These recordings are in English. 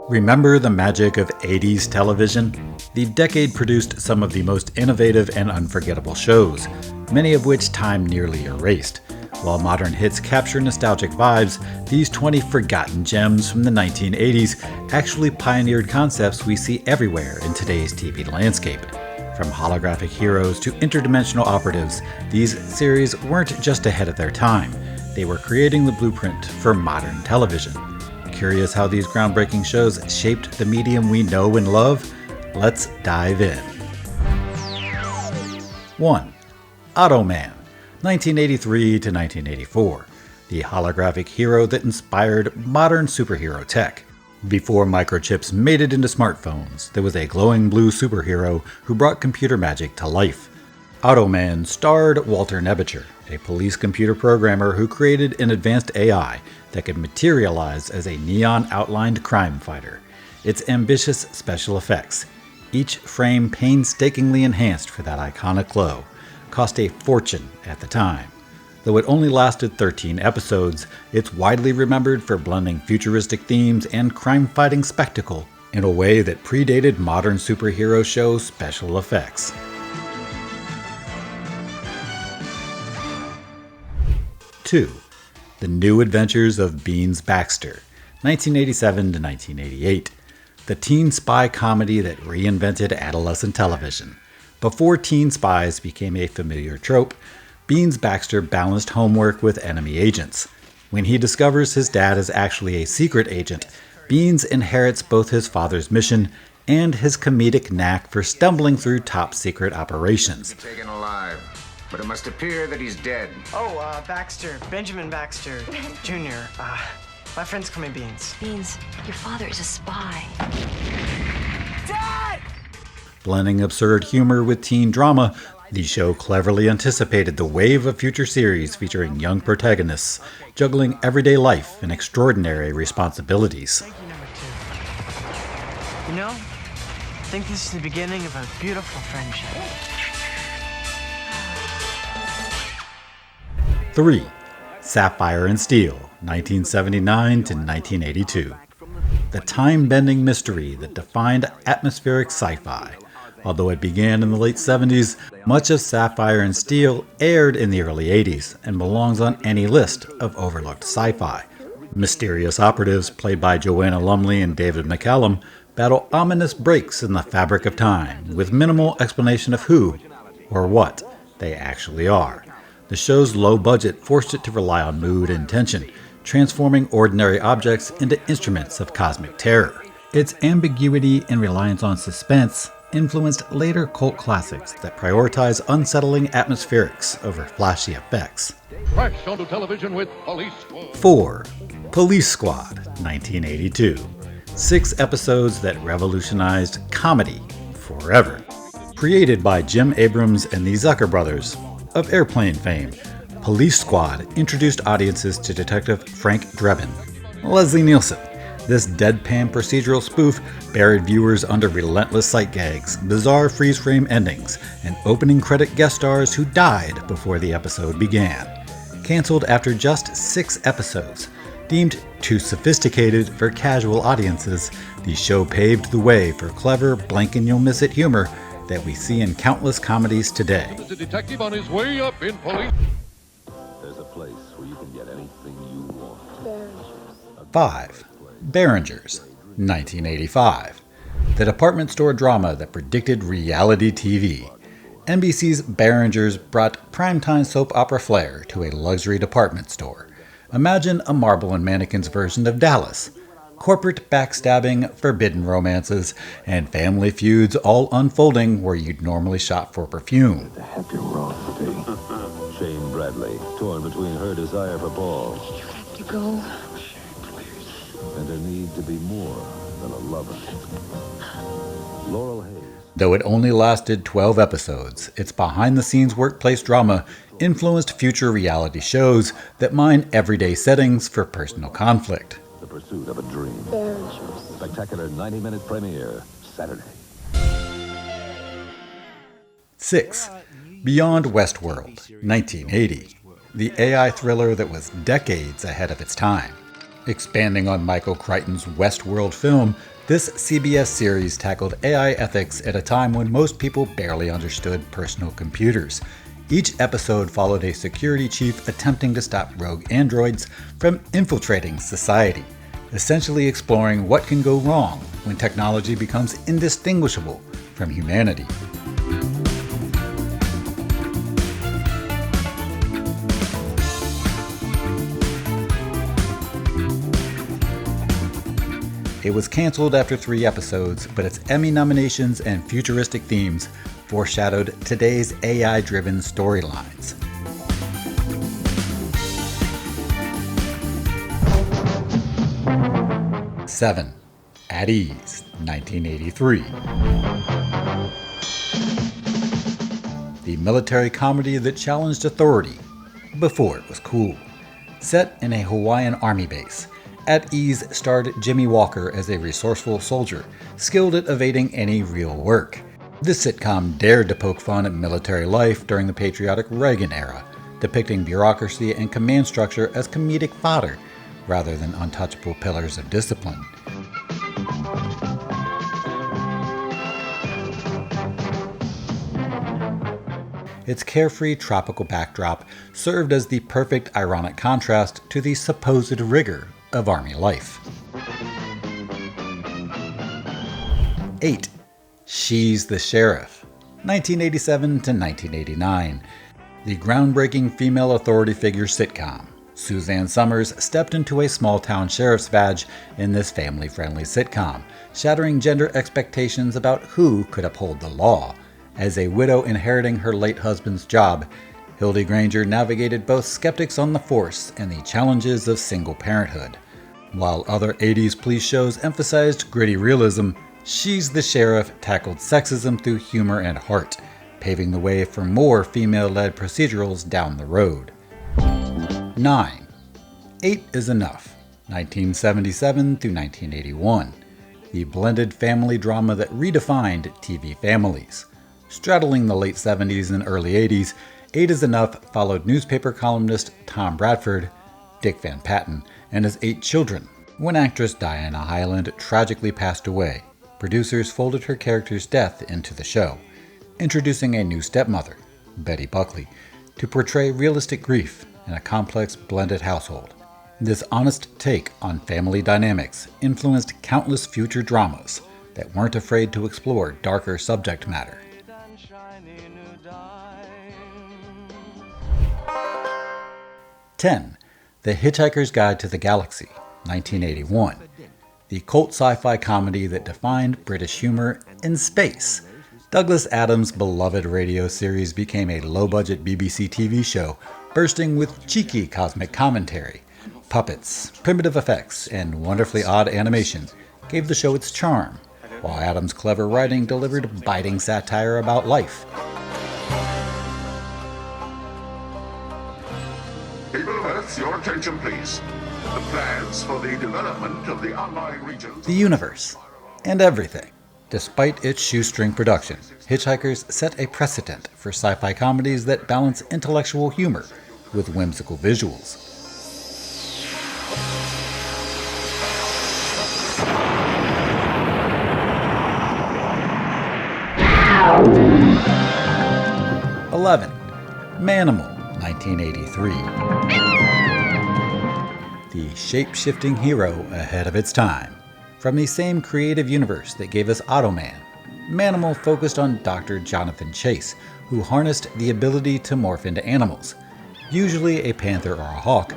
Remember the magic of 80s television? The decade produced some of the most innovative and unforgettable shows, many of which time nearly erased. While modern hits capture nostalgic vibes, these 20 forgotten gems from the 1980s actually pioneered concepts we see everywhere in today's TV landscape. From holographic heroes to interdimensional operatives, these series weren't just ahead of their time. They were creating the blueprint for modern television. Curious how these groundbreaking shows shaped the medium we know and love? Let's dive in. 1. Automan, 1983 to 1984. The holographic hero that inspired modern superhero tech. Before microchips made it into smartphones, there was a glowing blue superhero who brought computer magic to life. Automan starred Walter Nebicher, a police computer programmer who created an advanced AI that could materialize as a neon-outlined crime fighter. Its ambitious special effects, each frame painstakingly enhanced for that iconic glow, cost a fortune at the time. Though it only lasted 13 episodes, it's widely remembered for blending futuristic themes and crime-fighting spectacle in a way that predated modern superhero show special effects. 2. The New Adventures of Beans Baxter, 1987 to 1988. The teen spy comedy that reinvented adolescent television. Before teen spies became a familiar trope, Beans Baxter balanced homework with enemy agents. When he discovers his dad is actually a secret agent, Beans inherits both his father's mission and his comedic knack for stumbling through top-secret operations. Taken alive, but it must appear that he's dead. Baxter. Benjamin Baxter, Jr. My friends call me Beans. Beans, your father is a spy. Dad! Blending absurd humor with teen drama, the show cleverly anticipated the wave of future series featuring young protagonists, juggling everyday life and extraordinary responsibilities. Thank you, number 2. You know, I think this is the beginning of a beautiful friendship. 3. Sapphire and Steel, 1979 to 1982. The time-bending mystery that defined atmospheric sci-fi. Although it began in the late 70s, much of Sapphire and Steel aired in the early 80s and belongs on any list of overlooked sci-fi. Mysterious operatives, played by Joanna Lumley and David McCallum, battle ominous breaks in the fabric of time, with minimal explanation of who, or what, they actually are. The show's low budget forced it to rely on mood and tension, transforming ordinary objects into instruments of cosmic terror. Its ambiguity and reliance on suspense influenced later cult classics that prioritize unsettling atmospherics over flashy effects. Crash onto television with Police Squad. 4. Police Squad, 1982. 6 episodes that revolutionized comedy forever. Created by Jim Abrams and the Zucker brothers of Airplane fame, Police Squad introduced audiences to Detective Frank Drebin. Leslie Nielsen. This deadpan procedural spoof buried viewers under relentless sight gags, bizarre freeze-frame endings, and opening credit guest stars who died before the episode began. Cancelled after just 6 episodes. Deemed too sophisticated for casual audiences, the show paved the way for clever blink-and-you'll-miss-it humor that we see in countless comedies today. There's a detective on his way up in police. There's a place where you can get anything you want. 5. Behringers, 1985. The department store drama that predicted reality TV. NBC's Behringers brought primetime soap opera flair to a luxury department store. Imagine a Marble and Mannequins version of Dallas. Corporate backstabbing, forbidden romances, and family feuds all unfolding where you'd normally shop for perfume. The happy wrong thing. Shane Bradley, torn between her desire for Paul You have to go. and her need to be more than a lover. Laurel Hayes. Though it only lasted 12 episodes, its behind-the-scenes workplace drama influenced future reality shows that mine everyday settings for personal conflict. The Pursuit of a Dream. Spectacular 90-minute premiere, Saturday. 6. Beyond Westworld, 1980. The AI thriller that was decades ahead of its time. Expanding on Michael Crichton's Westworld film, this CBS series tackled AI ethics at a time when most people barely understood personal computers. Each episode followed a security chief attempting to stop rogue androids from infiltrating society, essentially exploring what can go wrong when technology becomes indistinguishable from humanity. It was canceled after 3 episodes, but its Emmy nominations and futuristic themes foreshadowed today's AI-driven storylines. Seven, At Ease, 1983. The military comedy that challenged authority before it was cool. Set in a Hawaiian army base, At Ease starred Jimmy Walker as a resourceful soldier, skilled at evading any real work. This sitcom dared to poke fun at military life during the patriotic Reagan era, depicting bureaucracy and command structure as comedic fodder, rather than untouchable pillars of discipline. Its carefree tropical backdrop served as the perfect ironic contrast to the supposed rigor of Army life. 8. She's the Sheriff, 1987 to 1989. The groundbreaking female authority figure sitcom. Suzanne Summers stepped into a small-town sheriff's badge in this family-friendly sitcom, shattering gender expectations about who could uphold the law. As a widow inheriting her late husband's job, Hildy Granger navigated both skeptics on the force and the challenges of single parenthood. While other 80s police shows emphasized gritty realism, She's the Sheriff tackled sexism through humor and heart, paving the way for more female-led procedurals down the road. 9. 8 is Enough, 1977 through 1981. The blended family drama that redefined TV families. Straddling the late 70s and early 80s, 8 is Enough followed newspaper columnist Tom Bradford, Dick Van Patten, and his 8 children. When actress Diana Hyland tragically passed away, producers folded her character's death into the show, introducing a new stepmother, Betty Buckley, to portray realistic grief in a complex blended household. This honest take on family dynamics influenced countless future dramas that weren't afraid to explore darker subject matter. 10. The Hitchhiker's Guide to the Galaxy, 1981. The cult sci-fi comedy that defined British humor in space. Douglas Adams' beloved radio series became a low-budget BBC TV show, bursting with cheeky cosmic commentary. Puppets, primitive effects, and wonderfully odd animation gave the show its charm, while Adams' clever writing delivered biting satire about life. People of Earth, your attention please. The plans for the development of the outlying regions... The universe, and everything. Despite its shoestring production, Hitchhikers set a precedent for sci-fi comedies that balance intellectual humor with whimsical visuals. Manimal, 1983. The shape-shifting hero ahead of its time. From the same creative universe that gave us Automan, Manimal focused on Dr. Jonathan Chase, who harnessed the ability to morph into animals, usually a panther or a hawk,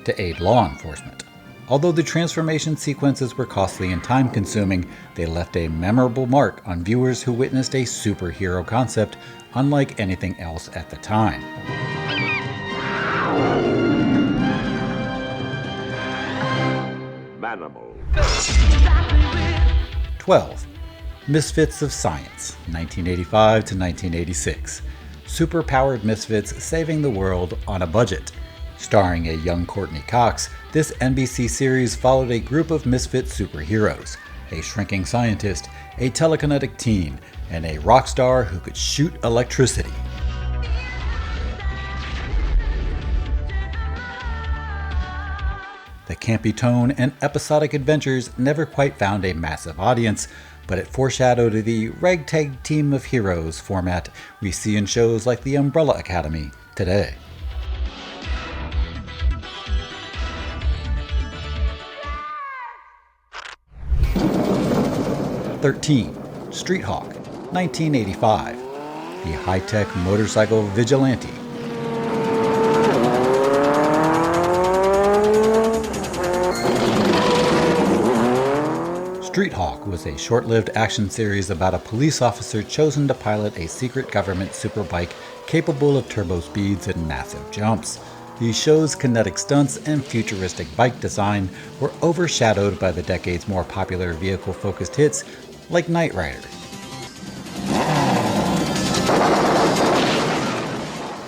to aid law enforcement. Although the transformation sequences were costly and time-consuming, they left a memorable mark on viewers who witnessed a superhero concept unlike anything else at the time. Manimal. 12. Misfits of Science, 1985 to 1986. Superpowered misfits saving the world on a budget. Starring a young Courtney Cox, this NBC series followed a group of misfit superheroes, a shrinking scientist, a telekinetic teen, and a rock star who could shoot electricity. The campy tone and episodic adventures never quite found a massive audience, but it foreshadowed the ragtag team of heroes format we see in shows like The Umbrella Academy today. 13. Street Hawk, 1985. The high-tech motorcycle vigilante. Street Hawk was a short-lived action series about a police officer chosen to pilot a secret government superbike capable of turbo speeds and massive jumps. The show's kinetic stunts and futuristic bike design were overshadowed by the decade's more popular vehicle-focused hits like Knight Rider.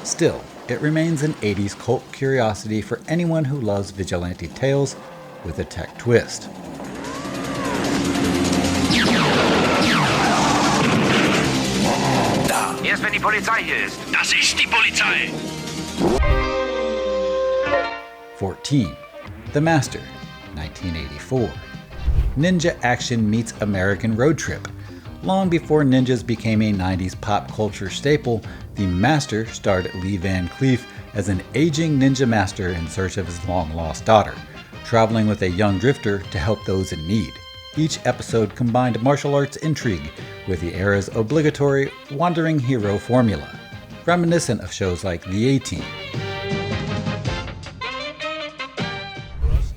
Still, it remains an 80s cult curiosity for anyone who loves vigilante tales with a tech twist. Erst wenn die Polizei hier ist. Das ist die Polizei. 14. The Master, 1984. Ninja action meets American road trip. Long before ninjas became a 90s pop culture staple, The Master starred Lee Van Cleef as an aging ninja master in search of his long-lost daughter, traveling with a young drifter to help those in need. Each episode combined martial arts intrigue with the era's obligatory wandering hero formula, reminiscent of shows like The A-Team.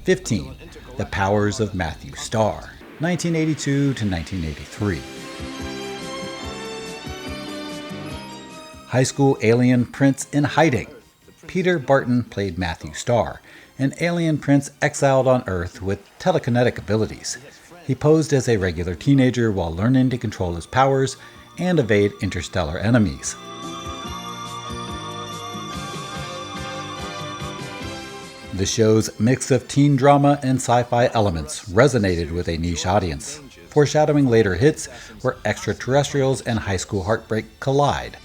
15. The Powers of Matthew Starr, 1982 to 1983. High school alien prince in hiding. Peter Barton played Matthew Starr, an alien prince exiled on Earth with telekinetic abilities. He posed as a regular teenager while learning to control his powers and evade interstellar enemies. The show's mix of teen drama and sci-fi elements resonated with a niche audience, foreshadowing later hits where extraterrestrials and high school heartbreak collide.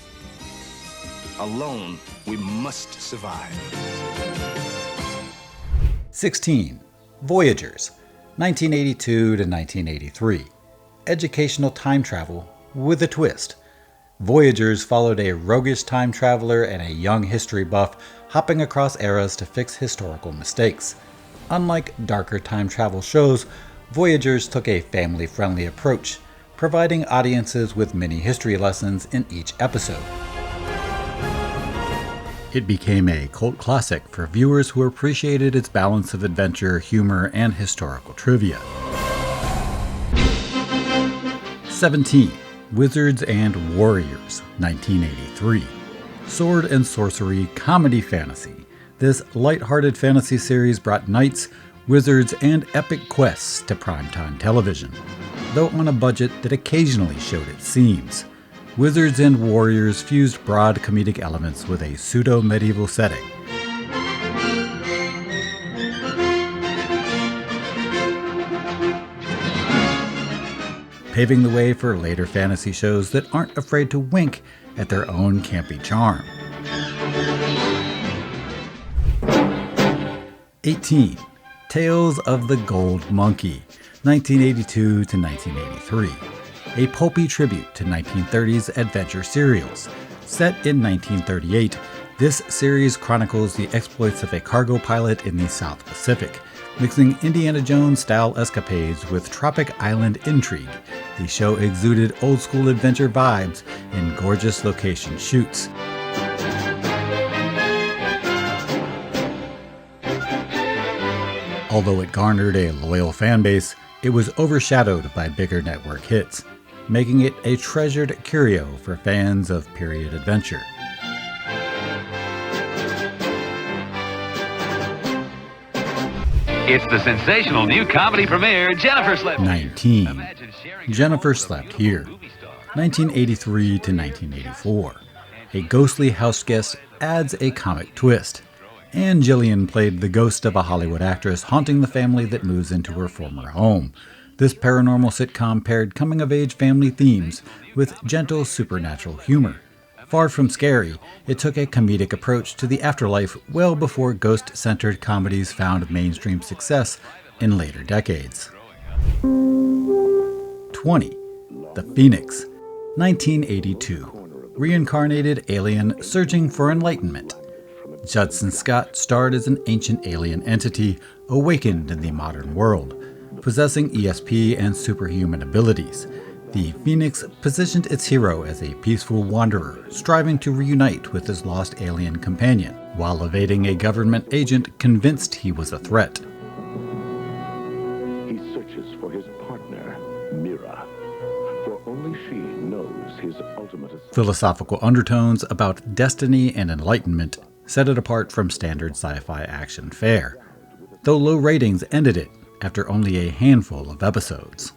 Alone, we must survive. 16. Voyagers, 1982 to 1983. Educational time travel with a twist. Voyagers followed a roguish time traveler and a young history buff hopping across eras to fix historical mistakes. Unlike darker time travel shows, Voyagers took a family-friendly approach, providing audiences with mini history lessons in each episode. It became a cult classic for viewers who appreciated its balance of adventure, humor, and historical trivia. 17. Wizards and Warriors, 1983. Sword and sorcery comedy fantasy. This light-hearted fantasy series brought knights, wizards, and epic quests to primetime television, though on a budget that occasionally showed its seams. Wizards and Warriors fused broad comedic elements with a pseudo-medieval setting. Paving the way for later fantasy shows that aren't afraid to wink at their own campy charm. 18. Tales of the Gold Monkey, 1982 to 1983. A pulpy tribute to 1930s adventure serials. Set in 1938, this series chronicles the exploits of a cargo pilot in the South Pacific, mixing Indiana Jones-style escapades with tropic island intrigue. The show exuded old-school adventure vibes in gorgeous location shoots. Although it garnered a loyal fan base, it was overshadowed by bigger network hits, making it a treasured curio for fans of period adventure. It's the sensational new comedy premiere, Jennifer Slept. 19. Jennifer Slept Here, 1983 to 1984. A ghostly house guest adds a comic twist. Anne Gillian played the ghost of a Hollywood actress haunting the family that moves into her former home. This paranormal sitcom paired coming-of-age family themes with gentle supernatural humor. Far from scary, it took a comedic approach to the afterlife well before ghost-centered comedies found mainstream success in later decades. 20. The Phoenix, 1982. Reincarnated alien searching for enlightenment. Judson Scott starred as an ancient alien entity awakened in the modern world, possessing ESP and superhuman abilities. The Phoenix positioned its hero as a peaceful wanderer, striving to reunite with his lost alien companion, while evading a government agent convinced he was a threat. He searches for his partner, Mira, for only she knows his ultimate. Philosophical undertones about destiny and enlightenment set it apart from standard sci-fi action fare, though low ratings ended it after only a handful of episodes.